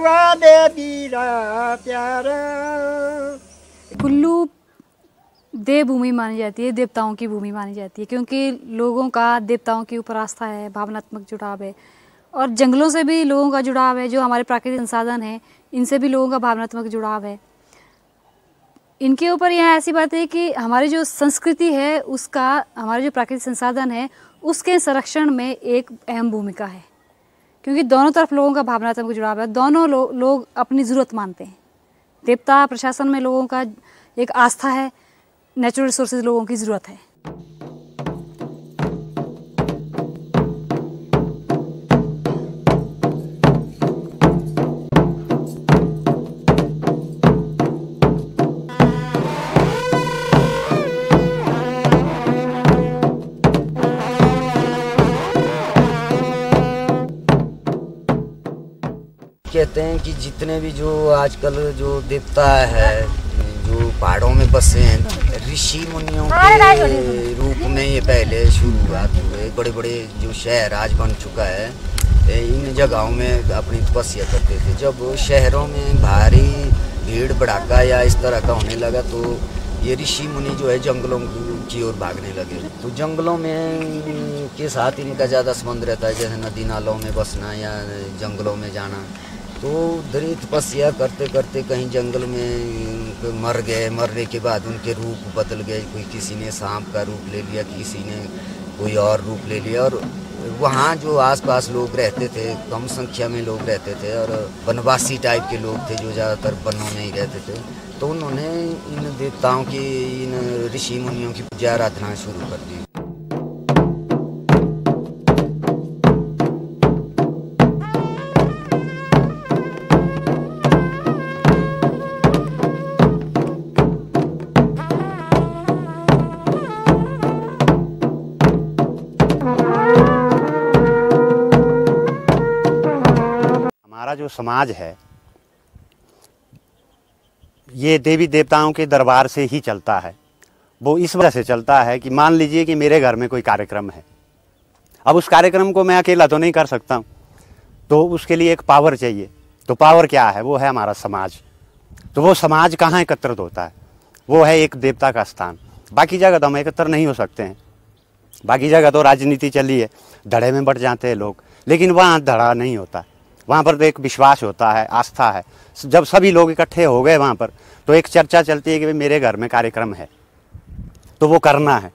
करवा दे दीरा प्यारा। कुल्लू देवभूमि मानी जाती है, देवताओं की भूमि मानी जाती है, क्योंकि लोगों का देवताओं के ऊपर आस्था है, भावनात्मक जुड़ाव है, और जंगलों से भी लोगों का जुड़ाव है। जो हमारे प्राकृतिक संसाधन हैं, इनसे भी लोगों का भावनात्मक जुड़ाव है। इनके ऊपर यहाँ ऐसी बात है कि हमारी जो संस्कृति है उसका, हमारे जो प्राकृतिक संसाधन है उसके संरक्षण में एक अहम भूमिका है, क्योंकि दोनों तरफ लोगों का भावनात्मक जुड़ाव है। दोनों लोग अपनी ज़रूरत मानते हैं। देवता प्रशासन में लोगों का एक आस्था है, नेचुरल रिसोर्सेज लोगों की ज़रूरत है। कहते हैं कि जितने भी जो आजकल जो देवता है जो पहाड़ों में बसे हैं, ऋषि मुनियों के रूप में ये पहले शुरुआत हुए। बड़े बड़े जो शहर आज बन चुका है, इन जगहों में अपनी तपस्या करते थे। जब शहरों में भारी भीड़ भड़ाका या इस तरह का होने लगा तो ये ऋषि मुनि जो है जंगलों की ओर भागने लगे। तो जंगलों में के साथ इनका ज़्यादा संबंध रहता है, जैसे नदी नालों में बसना या जंगलों में जाना। तो उधर ही तपस्या करते करते कहीं जंगल में मर गए। मरने के बाद उनके रूप बदल गए। कोई किसी ने सांप का रूप ले लिया, किसी ने कोई और रूप ले लिया। और वहाँ जो आसपास लोग रहते थे, कम संख्या में लोग रहते थे और वनवासी टाइप के लोग थे जो ज़्यादातर वनों में ही रहते थे। तो उन्होंने इन देवताओं की, इन ऋषि मुनियों की पूजा आराधना शुरू कर दी। हमारा जो समाज है ये देवी देवताओं के दरबार से ही चलता है। वो इस वजह से चलता है कि मान लीजिए कि मेरे घर में कोई कार्यक्रम है, अब उस कार्यक्रम को मैं अकेला तो नहीं कर सकता हूँ, तो उसके लिए एक पावर चाहिए। तो पावर क्या है? वो है हमारा समाज। तो वो समाज कहाँ एकत्रित होता है? वो है एक देवता का स्थान। बाकी जगह तो हम एकत्र नहीं हो सकते हैं। बाकी जगह तो राजनीति चली है, धड़े में बढ़ जाते हैं लोग, लेकिन वहाँ धड़ा नहीं होता। वहाँ पर तो एक विश्वास होता है, आस्था है। जब सभी लोग इकट्ठे हो गए वहाँ पर, तो एक चर्चा चलती है कि भाई मेरे घर में कार्यक्रम है तो वो करना है।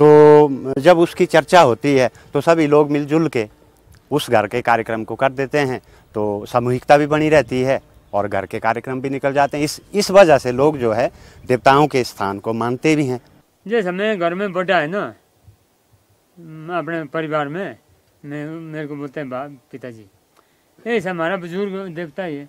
तो जब उसकी चर्चा होती है तो सभी लोग मिलजुल के उस घर के कार्यक्रम को कर देते हैं। तो सामूहिकता भी बनी रहती है और घर के कार्यक्रम भी निकल जाते हैं। इस वजह से लोग जो है देवताओं के स्थान को मानते भी हैं। जैसे मैं घर में बड़ा है ना, अपने परिवार में मेरे को बोलते हैं पिताजी, ऐसा हमारा बुजुर्ग देवता ही है।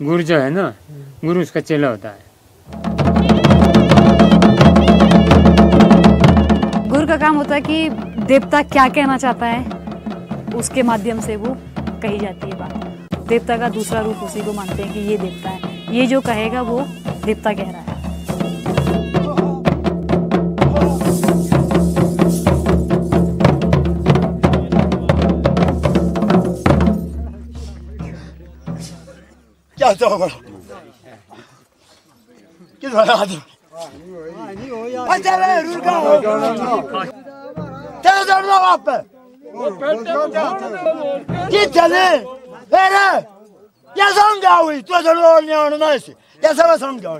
गुरु जो है ना, गुरु उसका चेला होता है। गुरु का काम होता है कि देवता क्या कहना चाहता है उसके माध्यम से वो कही जाती है बात। देवता का दूसरा रूप उसी को मानते हैं कि ये देवता है, ये जो कहेगा वो देवता कह रहा है। क्या होगा किस वाला आदमी अच्छा रे रुका चलो चलो आप पे कि चले अरे क्या समझा हुई तो चलो नहीं आना ना ऐसे क्या सब समझा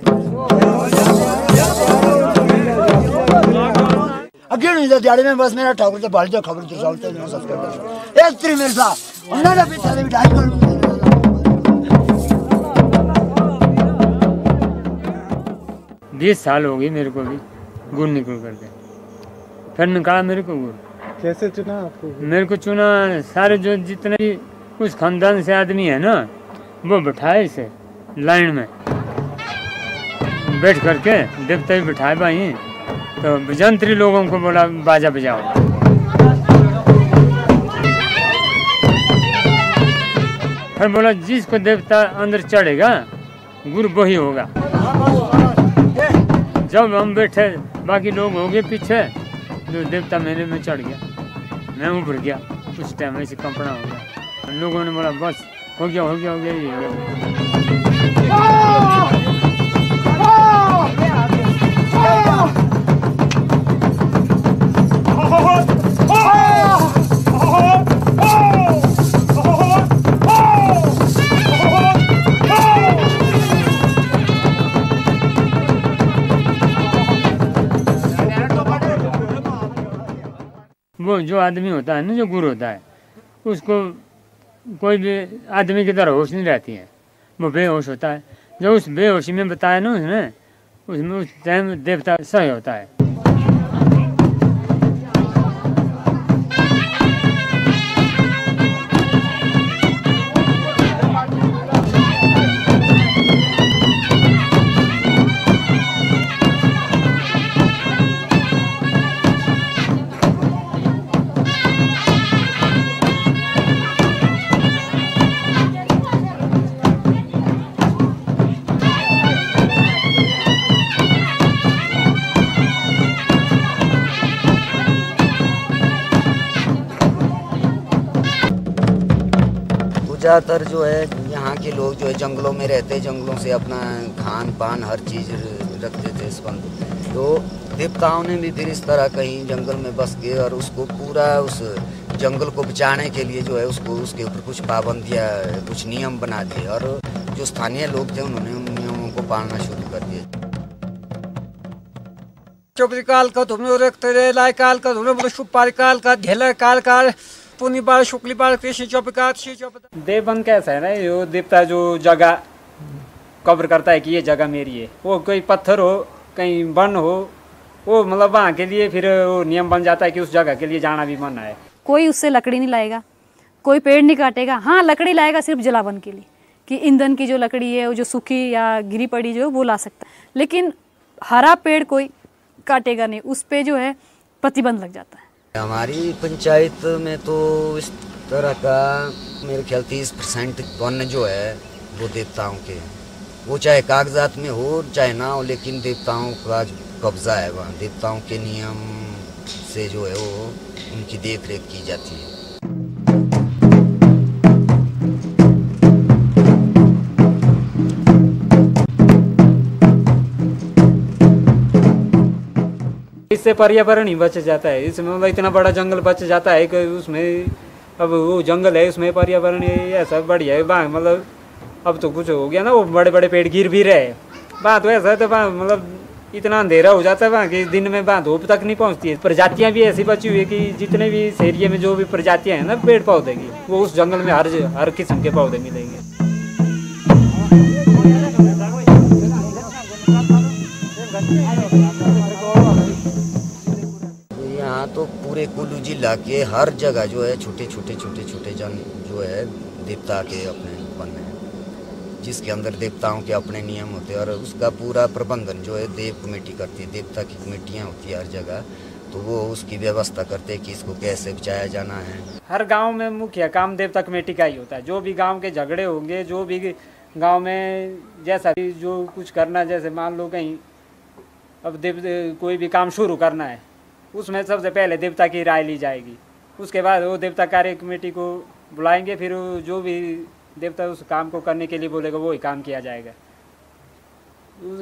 अकेले नहीं था दिहाड़ी में बस मेरा ठाकुर से बाल जो खबर तो चलते नहीं सब्सक्राइब एक त्रि मेरे साथ उन्होंने भी चले भी ढाई कर 20 साल हो गई मेरे को भी गुड़ निकल करके। फिर निकाला मेरे को गुड़। कैसे चुना आपको? मेरे को चुना सारे जो जितने भी उस खानदान से आदमी है ना, वो बैठाए इसे लाइन में बैठ करके देवता भी बिठाए भाई, तो जंत्री लोगों को बोला बाजा बजाओ। फिर बोला जिसको देवता अंदर चढ़ेगा गुरु वही होगा। जब हम बैठे बाकी लोग हो गए पीछे, जो देवता मेरे में चढ़ गया, मैं उभर गया। उस टाइम ऐसे कंपना हो गया। लोगों ने बोला बस हो गया हो गया हो गया, ये हो गया। वो जो आदमी होता है ना, जो गुरु होता है, उसको कोई भी आदमी की तरह होश नहीं रहती है, वो बेहोश होता है। जो उस बेहोशी में बताया ना उसमें उस टाइम देवता सही होता है। ज़्यादातर जो है यहाँ के लोग जो है जंगलों में रहते, जंगलों से अपना खान पान हर चीज़ रखते थे संबंध। तो देवताओं ने भी फिर इस तरह कहीं जंगल में बस के और उसको पूरा उस जंगल को बचाने के लिए जो है उसको उसके ऊपर कुछ पाबंदियाँ, कुछ नियम बना दिए और जो स्थानीय लोग थे उन्होंने उन नियमों को पालना शुरू कर दिया। चौपरी काल का तुमने रखते रहे, लाए काल का तुमने बोले सुपारी काल का, ढेला काल का, पुनी बार शुक्ली बार कृषि चौपकार देवबंद कैसा है ना, यो देवता जो जगह कब्र करता है कि ये जगह मेरी है, वो कोई पत्थर हो कहीं वन हो, वो मतलब वहाँ के लिए फिर वो नियम बन जाता है कि उस जगह के लिए जाना भी मना है। कोई उससे लकड़ी नहीं लाएगा, कोई पेड़ नहीं काटेगा। हाँ, लकड़ी लाएगा सिर्फ जलावन के लिए, कि ईंधन की जो लकड़ी है वो जो सूखी या गिरी पड़ी जो है वो ला सकता है, लेकिन हरा पेड़ कोई काटेगा नहीं, उस पे जो है प्रतिबंध लग जाता है। हमारी पंचायत में तो इस तरह का मेरे ख्याल 30% वन जो है वो देवताओं के, वो चाहे कागजात में हो चाहे ना हो, लेकिन देवताओं का कब्जा है वहाँ। देवताओं के नियम से जो है वो उनकी देख रेख की जाती है। इससे पर्यावरण ही बच जाता है, इसमें मतलब इतना बड़ा जंगल बच जाता है कि उसमें अब वो जंगल है उसमें पर्यावरण ऐसा बढ़िया है वहाँ। मतलब अब तो कुछ हो गया ना, वो बड़े बड़े पेड़ गिर भी रहे, वहाँ तो ऐसा है तो वहाँ मतलब इतना अंधेरा हो जाता है वहाँ कि दिन में वहाँ धूप तक नहीं पहुँचती है। प्रजातियाँ भी ऐसी बची हुई है कि जितने भी इस एरिया में जो भी प्रजातियाँ हैं ना पेड़ पौधे की, वो उस जंगल में हर किस्म के पौधे मिलेंगे। यहाँ तो पूरे कुल्लू जिला के हर जगह जो है छोटे छोटे जन जो है देवता के अपने बन हैं, जिसके अंदर देवताओं के अपने नियम होते हैं और उसका पूरा प्रबंधन जो है देव कमेटी करती है। देवता की कमेटियाँ होती है हर जगह, तो वो उसकी व्यवस्था करते हैं कि इसको कैसे बचाया जाना है। हर गांव में मुख्य काम देवता कमेटी का ही होता है। जो भी गांव के झगड़े होंगे, जो भी गांव में जैसा भी जो कुछ करना, जैसे मान लो कहीं अब कोई भी काम शुरू करना है, उसमें सबसे पहले देवता की राय ली जाएगी। उसके बाद वो देवता कार्य कमेटी को बुलाएंगे, फिर जो भी देवता उस काम को करने के लिए बोलेगा वो ही काम किया जाएगा।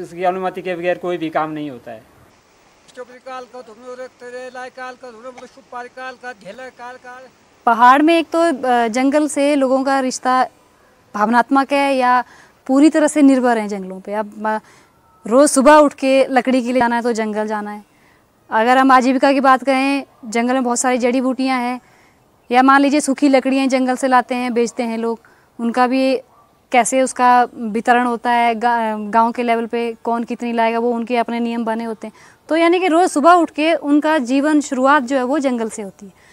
इसकी अनुमति के बगैर कोई भी काम नहीं होता है। पहाड़ में एक तो जंगल से लोगों का रिश्ता भावनात्मक है या पूरी तरह से निर्भर है जंगलों पे। अब रोज़ सुबह उठ के लकड़ी के लिए जाना है तो जंगल जाना है। अगर हम आजीविका की बात करें, जंगल में बहुत सारी जड़ी बूटियां हैं, या मान लीजिए सूखी लकड़ियां जंगल से लाते हैं बेचते हैं लोग, उनका भी कैसे उसका वितरण होता है, गांव के लेवल पे कौन कितनी लाएगा, वो उनके अपने नियम बने होते हैं। तो यानी कि रोज़ सुबह उठ के उनका जीवन शुरुआत जो है वो जंगल से होती है।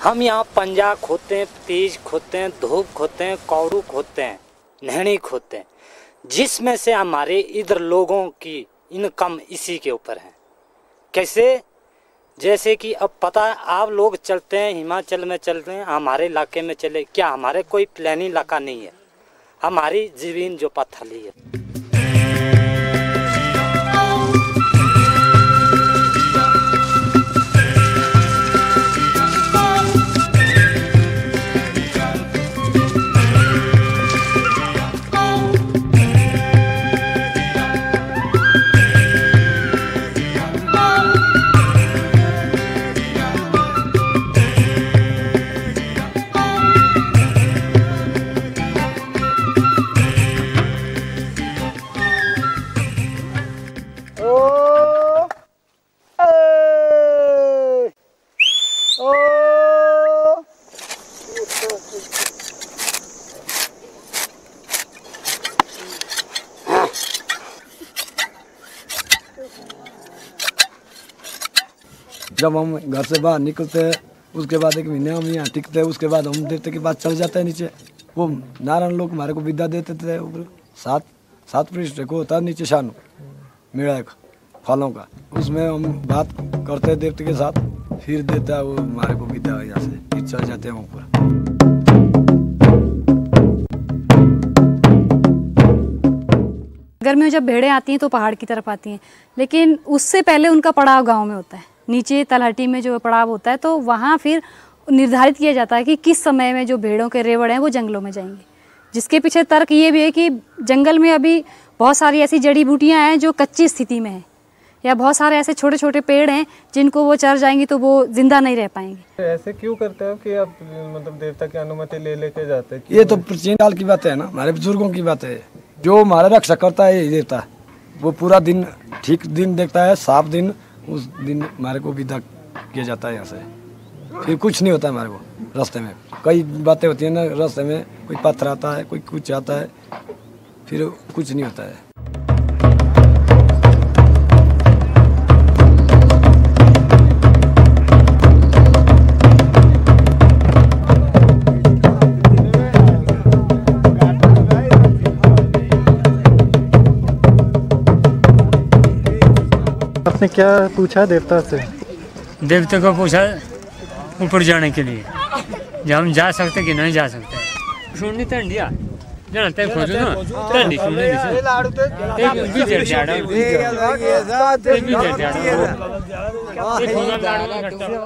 हम यहाँ पंजा खोदते हैं, तीज खोदते हैं, धूप खोदते हैं, कौड़ू खोदते हैं, नहनी खोदते हैं, जिसमें से हमारे इधर लोगों की इनकम इसी के ऊपर है। कैसे? जैसे कि अब पता है आप लोग चलते हैं हिमाचल में चलते हैं, हमारे इलाके में चले, क्या हमारे कोई प्लानी इलाका नहीं है? हमारी ज़मीन जो पथली है। जब हम घर से बाहर निकलते हैं उसके बाद 1 महीने हम यहाँ टिकते हैं, उसके बाद हम देवते के बाद चल जाते हैं नीचे। वो नारायण लोग हमारे को विद्या देते थे, ऊपर 7 पृष्ठ को होता है नीचे शानु मेड़ा फलों का, उसमें हम बात करते हैं देवते के साथ, फिर देता है वो हमारे को विद्या, यहाँ से फिर चल जाते हैं ऊपर। गर्मियों में जब भेड़ें आती हैं तो पहाड़ की तरफ आती हैं, लेकिन उससे पहले उनका पड़ाव गांव में होता है, नीचे तलहटी में जो पड़ाव होता है, तो वहाँ फिर निर्धारित किया जाता है कि किस समय में जो भेड़ों के रेवड़ हैं वो जंगलों में जाएंगे। जिसके पीछे तर्क ये भी है कि जंगल में अभी बहुत सारी ऐसी जड़ी बूटियाँ हैं जो कच्ची स्थिति में हैं, या बहुत सारे ऐसे छोटे छोटे पेड़ हैं जिनको वो चर जाएंगी तो वो जिंदा नहीं रह पाएंगे। ऐसे क्यों करते हो कि आप मतलब देवता की अनुमति ले लेके जाते हैं? ये तो प्राचीन काल की बात है ना, हमारे बुजुर्गों की बात है। जो हमारा रक्षा करता है यही देवता, वो पूरा दिन ठीक दिन देखता है, साफ दिन, उस दिन हमारे को विदा किया जाता है यहाँ से। फिर कुछ नहीं होता हमारे को रास्ते में, कई बातें होती है ना रास्ते में, कोई पत्थर आता है, कोई कुछ आता है, फिर कुछ नहीं होता है। आपने क्या पूछा देवता से? देवता को पूछा ऊपर जाने के लिए, जब हम जा सकते कि नहीं जा सकते। सुननी ठंडिया जहाँ तक खोजो ना ठंडी सुनने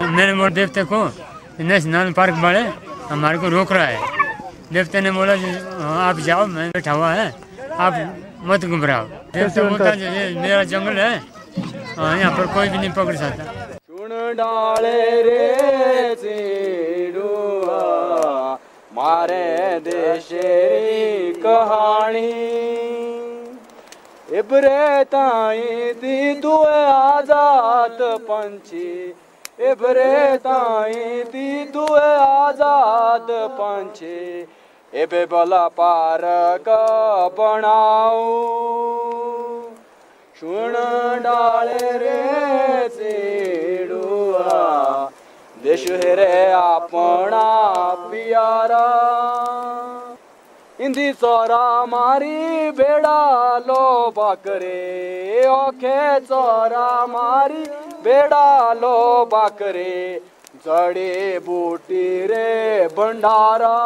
मैंने बोला देवता को नेशनल पार्क वाले हमारे को रोक रहा है। देवता ने बोला आप जाओ, मैं बैठा हुआ है, आप मत घबराओ। देवता बोलता मेरा जंगल है, यहाँ पर कोई भी नहीं पकड़ सकता। सुन डाले रे सीडुआ मारे देशेरी कहानी, इबरे ताई दी दुए आजाद पंछी, इबरे ताई दी दुए आजाद पंछी, एबे बला पार का बनाऊ। सुन डाले रे सीडुआ देश रे अपना प्यारा, इंदी चोरा मारी बेड़ा लो बाकरे, ओखे चोरा मारी बेड़ा लो बाकरे, जड़ी बूटी रे भंडारा।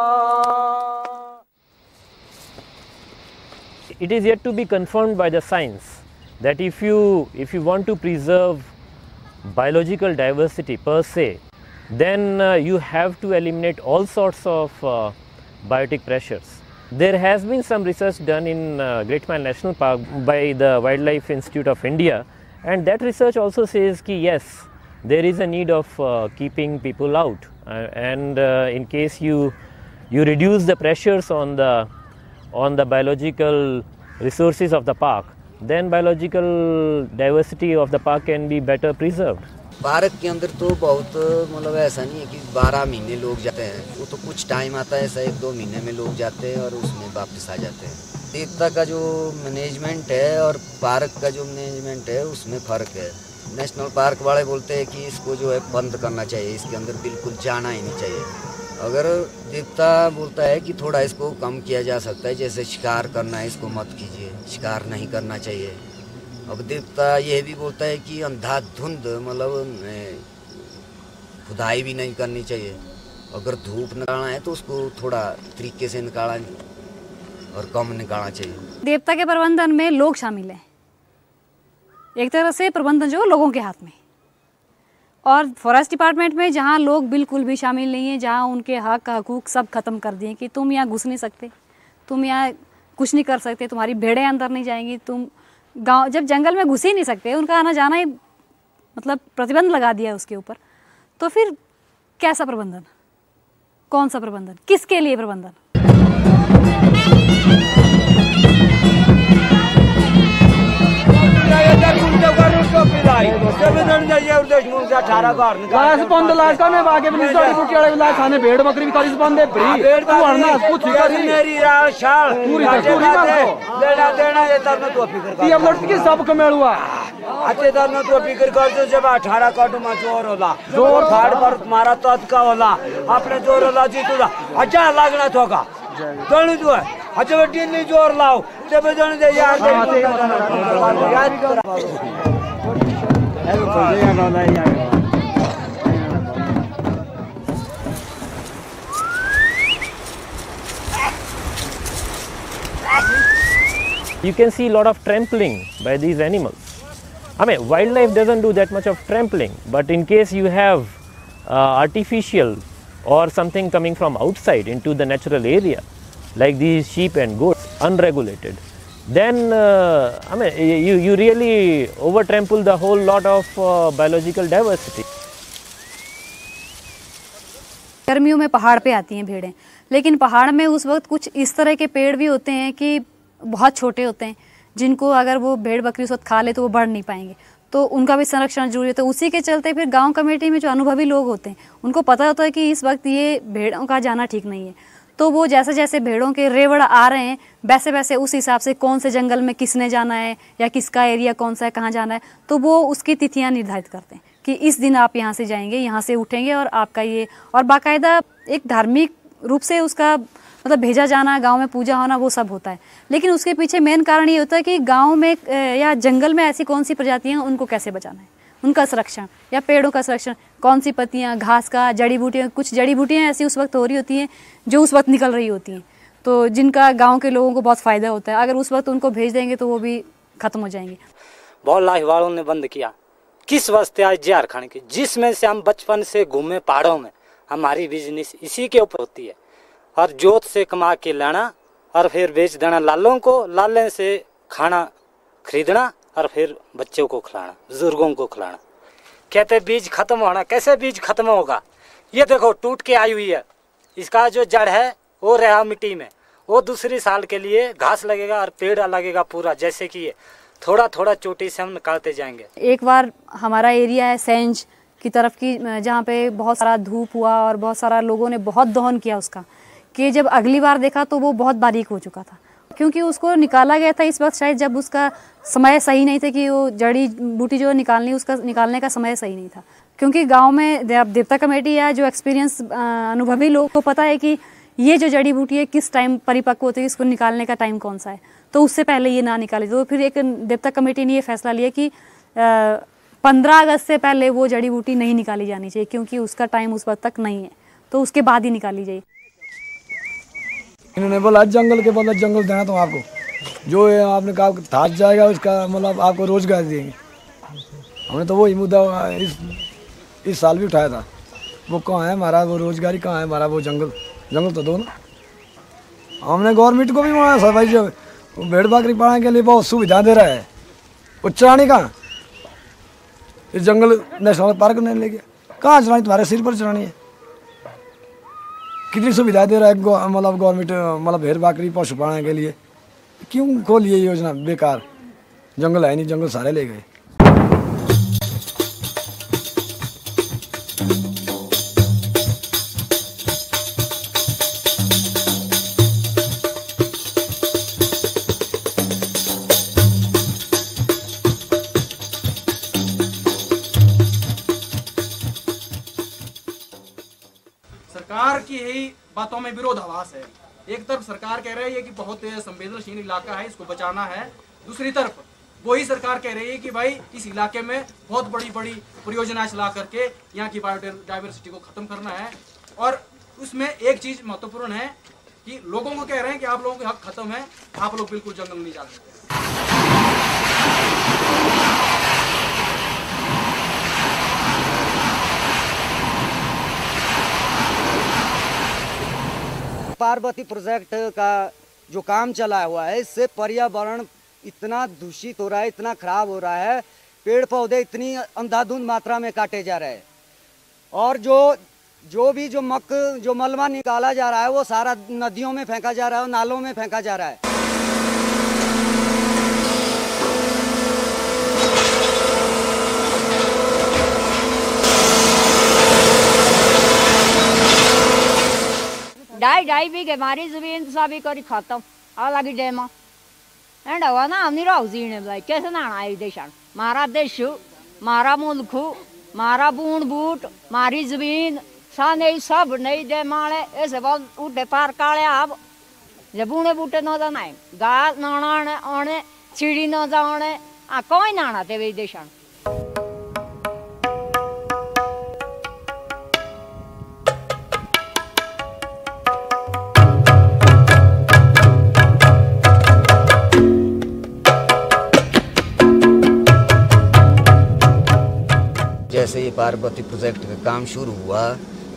It is yet to be confirmed by the science that if you want to preserve biological diversity per se, then you have to eliminate all sorts of biotic pressures. There has been some research done in Great Mile National Park by the Wildlife Institute of India, and that research also says that yes, there is a need of keeping people out, and in case you reduce the pressures on the biological resources of the park, then biological diversity of the park can be better preserved. Park के अंदर तो बहुत मतलब ऐसा नहीं है कि 12 महीने लोग जाते हैं, वो तो कुछ टाइम आता है ऐसा 1-2 महीने में लोग जाते हैं और उसमें वापस आ जाते हैं। देवता का जो मैनेजमेंट है और पार्क का जो मैनेजमेंट है उसमें फ़र्क है। नेशनल पार्क वाले बोलते हैं कि इसको जो है बंद करना चाहिए, इसके अंदर बिल्कुल जाना ही नहीं चाहिए। अगर देवता बोलता है कि थोड़ा इसको कम किया जा सकता है, जैसे शिकार करना है इसको मत कीजिए, शिकार नहीं करना चाहिए। अब देवता यह भी बोलता है कि अंधाधुंध मतलब खुदाई भी नहीं करनी चाहिए। अगर धूप निकालना है तो उसको थोड़ा तरीके से निकाला और कम निकालना चाहिए। देवता के प्रबंधन में लोग शामिल हैं, एक तरह से प्रबंधन जो लोगों के हाथ में। और फॉरेस्ट डिपार्टमेंट में जहाँ लोग बिल्कुल भी शामिल नहीं हैं, जहाँ उनके हक हकूक सब खत्म कर दिए कि तुम यहाँ घुस नहीं सकते, तुम यहाँ कुछ नहीं कर सकते, तुम्हारी भेड़ें अंदर नहीं जाएंगी, तुम गांव जब जंगल में घुस ही नहीं सकते, उनका आना जाना ही मतलब प्रतिबंध लगा दिया है उसके ऊपर, तो फिर कैसा प्रबंधन, कौन सा प्रबंधन, किसके लिए प्रबंधन? भेड़ बकरी बंदे सब कमेल हुआ अच्छे दर न तो फिक्र कर जो जब 18 काटू में जोर होला जोर फाड़ पर मारा तो का होला अपने जोर होला जीतूला अच्छा लागना थोका दोनी जो है अच्छा बेटी नहीं जोर लाओ जब जण दे यार You can see a lot of trampling by these animals. I mean, wildlife doesn't do that much of trampling, but in case you have artificial or something coming from outside into the natural area, like these sheep and goats, unregulated, then I mean, you really over trample the whole lot of biological diversity. गर्मियों में पहाड़ पे आती हैं भेड़ें, लेकिन पहाड़ में उस वक्त कुछ इस तरह के पेड़ भी होते हैं कि बहुत छोटे होते हैं, जिनको अगर वो भेड़ बकरी उस वक्त खा ले तो वो बढ़ नहीं पाएंगे, तो उनका भी संरक्षण जरूरी होता है। उसी के चलते फिर गांव कमेटी में जो अनुभवी लोग होते हैं उनको पता होता है कि इस वक्त ये भेड़ों का जाना ठीक नहीं है, तो वो जैसे जैसे भेड़ों के रेवड़ आ रहे हैं वैसे वैसे उस हिसाब से कौन से जंगल में किसने जाना है या किसका एरिया कौन सा है, कहाँ जाना है, तो वो उसकी तिथियाँ निर्धारित करते हैं कि इस दिन आप यहाँ से जाएंगे, यहाँ से उठेंगे और आपका ये, और बाकायदा एक धार्मिक रूप से उसका मतलब भेजा जाना, गांव में पूजा होना, वो सब होता है। लेकिन उसके पीछे मेन कारण ये होता है कि गांव में या जंगल में ऐसी कौन सी प्रजातियां हैं उनको कैसे बचाना है, उनका संरक्षण या पेड़ों का संरक्षण, कौन सी पत्तियां, घास का, जड़ी बूटियां, कुछ जड़ी बूटियां ऐसी उस वक्त हो रही होती हैं जो उस वक्त निकल रही होती हैं, तो जिनका गाँव के लोगों को बहुत फ़ायदा होता है। अगर उस वक्त उनको भेज देंगे तो वो भी ख़त्म हो जाएंगे। बहुत लाइफ वालों ने बंद किया, किस वास्ते आज झारखंड की, जिसमें से हम बचपन से घूमे पहाड़ों में, हमारी बिजनेस इसी के ऊपर होती है, और जोत से कमा के लाना और फिर बेच देना लालों को, लाले से खाना खरीदना और फिर बच्चों को खिलाना, बुजुर्गों को खिलाना। कहते बीज खत्म होना, कैसे बीज खत्म होगा? ये देखो टूट के आई हुई है, इसका जो जड़ है वो रहा मिट्टी में, वो दूसरी साल के लिए घास लगेगा और पेड़ लगेगा पूरा, जैसे कि ये थोड़ा थोड़ा चोटी से हम निकालते जाएंगे। एक बार हमारा एरिया है सेंज की तरफ की, जहाँ पे बहुत सारा धूप हुआ और बहुत सारा लोगों ने बहुत दहन किया उसका, कि जब अगली बार देखा तो वो बहुत बारीक हो चुका था, क्योंकि उसको निकाला गया था इस वक्त शायद जब उसका समय सही नहीं था, कि वो जड़ी बूटी जो निकालनी उसका निकालने का समय सही नहीं था। क्योंकि गांव में देवता कमेटी या जो एक्सपीरियंस अनुभवी लोग को पता है कि ये जो जड़ी बूटी है किस टाइम परिपक्व होती है, इसको निकालने का टाइम कौन सा है, तो उससे पहले ये ना निकाले। तो फिर एक देवता कमेटी ने ये फैसला लिया कि 15 अगस्त से पहले वो जड़ी बूटी नहीं निकाली जानी चाहिए, क्योंकि उसका टाइम उस वक्त तक नहीं है, तो उसके बाद ही निकाली जाए। इन्होंने बोला जंगल के बदले जंगल देना तो आपको, जो आपने कहा थाच जाएगा उसका मतलब आपको रोजगार देंगे। हमने तो वही मुद्दा इस साल भी उठाया था, वो कहाँ है हमारा वो रोजगारी, कहाँ है हमारा वो जंगल, जंगल तो दो ना। हमने गवर्नमेंट को भी वहाँ सर भाई जो भेड़ बकरी पालने के लिए बहुत सुविधा दे रहा है, वो चरानी कहाँ, इस जंगल नेशनल पार्क ने ले गया, कहाँ चरानी, तुम्हारे सिर पर चरानी है। कितनी सुविधा दे रहा है मतलब गवर्नमेंट, मतलब भेड़ बकरी पशु पालने के लिए, क्यों खोली ये योजना बेकार, जंगल है नहीं, जंगल सारे ले गए। बातों में विरोधाभास है। एक तरफ सरकार कह रही है कि बहुत संवेदनशील इलाका है, इसको बचाना है, दूसरी तरफ वही सरकार कह रही है कि भाई इस इलाके में बहुत बड़ी बड़ी परियोजनाएं चला करके यहाँ की बायोडाइवर्सिटी को खत्म करना है। और उसमें एक चीज महत्वपूर्ण है कि लोगों को कह रहे हैं कि आप लोगों के हक खत्म है, आप लोग बिल्कुल जंगल नहीं जा सकते। पार्वती प्रोजेक्ट का जो काम चला हुआ है, इससे पर्यावरण इतना दूषित हो रहा है, इतना खराब हो रहा है, पेड़ पौधे इतनी अंधाधुंध मात्रा में काटे जा रहे हैं और जो मलबा निकाला जा रहा है वो सारा नदियों में फेंका जा रहा है और नालों में फेंका जा रहा है। ढाई बीघे हमारी जमीन सभी करी खत्म आ लगी डैम एंड हवा ना हमने रहो जीने भाई कैसे ना आई देशान मारा देश मारा मुल्क मारा बूंद बूट मारी जमीन साने सब नहीं दे माले ऐसे बहुत उठे पार काले आप जब बूढ़े बूटे न जाना गाल नाने आने चिड़ी न जाने आ कोई नाना ते वे देशान। जैसे ये पार्वती प्रोजेक्ट का काम शुरू हुआ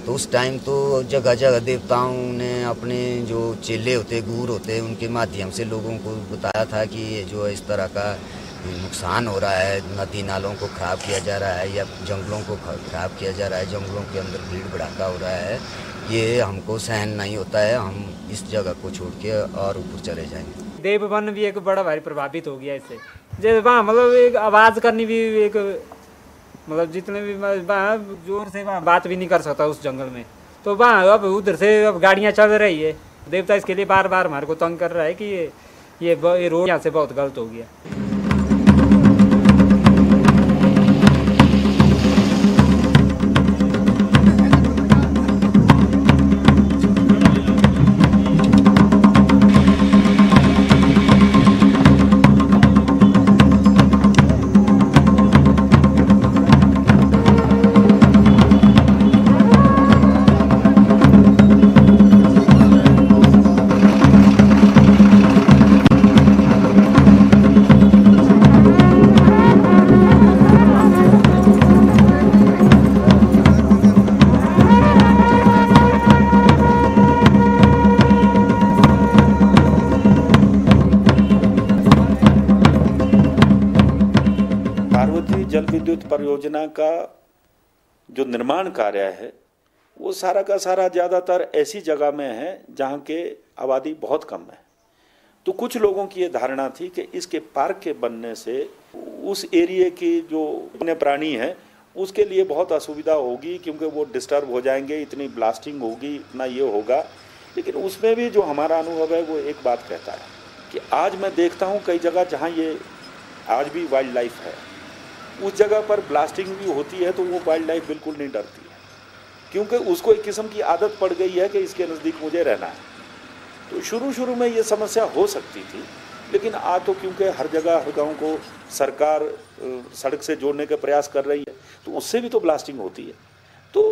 तो उस टाइम तो जगह जगह देवताओं ने अपने जो चेले होते गुरु होते उनके माध्यम से लोगों को बताया था कि ये जो इस तरह का नुकसान हो रहा है, नदी नालों को खराब किया जा रहा है या जंगलों को खराब किया जा रहा है, जंगलों के अंदर भीड़ भड़ाका हो रहा है, ये हमको सहन नहीं होता है, हम इस जगह को छोड़ के और ऊपर चले जाएंगे। देववन भी एक बड़ा भारी प्रभावित हो गया इससे, जैसे वहाँ मतलब एक आवाज़ करनी भी एक मतलब जितने भी जोर से वहाँ बात भी नहीं कर सकता उस जंगल में, तो वहाँ अब उधर से अब गाड़ियाँ चल रही है। देवता इसके लिए बार बार हमारे को तंग कर रहा है कि ये रोड यहाँ से बहुत गलत हो गया। जल विद्युत परियोजना का जो निर्माण कार्य है वो सारा का सारा ज़्यादातर ऐसी जगह में है जहाँ के आबादी बहुत कम है। तो कुछ लोगों की ये धारणा थी कि इसके पार्क के बनने से उस एरिया की जो वन्य प्राणी है उसके लिए बहुत असुविधा होगी, क्योंकि वो डिस्टर्ब हो जाएंगे, इतनी ब्लास्टिंग होगी, इतना ये होगा। लेकिन उसमें भी जो हमारा अनुभव है वो एक बात कहता है कि आज मैं देखता हूँ कई जगह जहाँ ये आज भी वाइल्ड लाइफ है, उस जगह पर ब्लास्टिंग भी होती है तो वो वाइल्ड लाइफ बिल्कुल नहीं डरती है, क्योंकि उसको एक किस्म की आदत पड़ गई है कि इसके नज़दीक मुझे रहना है। तो शुरू में ये समस्या हो सकती थी, लेकिन आज तो क्योंकि हर जगह हर गांव को सरकार सड़क से जोड़ने का प्रयास कर रही है तो उससे भी तो ब्लास्टिंग होती है। तो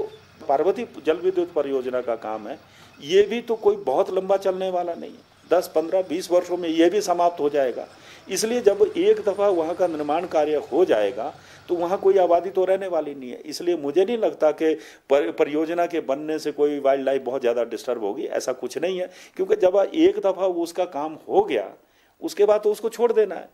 पार्वती जल विद्युत परियोजना का काम है, ये भी तो कोई बहुत लंबा चलने वाला नहीं है, 10, 15, 20 वर्षों में ये भी समाप्त हो जाएगा। इसलिए जब एक दफ़ा वहाँ का निर्माण कार्य हो जाएगा तो वहाँ कोई आबादी तो रहने वाली नहीं है। इसलिए मुझे नहीं लगता कि परियोजना के बनने से कोई वाइल्ड लाइफ बहुत ज़्यादा डिस्टर्ब होगी, ऐसा कुछ नहीं है, क्योंकि जब एक दफ़ा उसका काम हो गया उसके बाद तो उसको छोड़ देना है।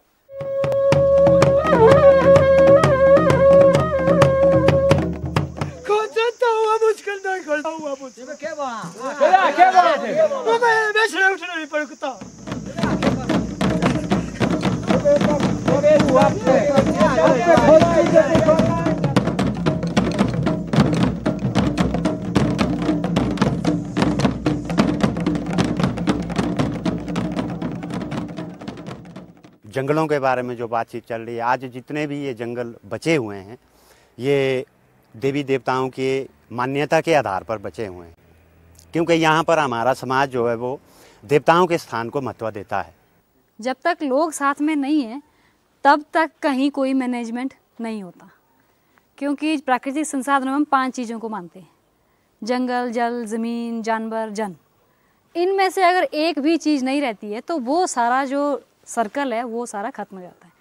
जंगलों के बारे में जो बातचीत चल रही है, आज जितने भी ये जंगल बचे हुए हैं ये देवी देवताओं के मान्यता के आधार पर बचे हुए हैं। क्योंकि यहाँ पर हमारा समाज जो है वो देवताओं के स्थान को महत्व देता है। जब तक लोग साथ में नहीं हैं तब तक कहीं कोई मैनेजमेंट नहीं होता, क्योंकि प्राकृतिक संसाधनों में हम 5 चीज़ों को मानते हैं, जंगल, जल, ज़मीन, जानवर, जन। इनमें से अगर एक भी चीज़ नहीं रहती है तो वो सारा जो सर्कल है वो सारा खत्म हो जाता है।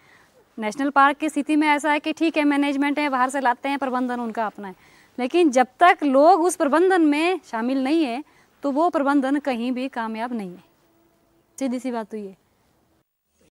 नेशनल पार्क की स्थिति में ऐसा है कि ठीक है मैनेजमेंट है, बाहर से लाते हैं, प्रबंधन उनका अपना है, लेकिन जब तक लोग उस प्रबंधन में शामिल नहीं है तो वो प्रबंधन कहीं भी कामयाब नहीं है। सीधी सी बात तो ये।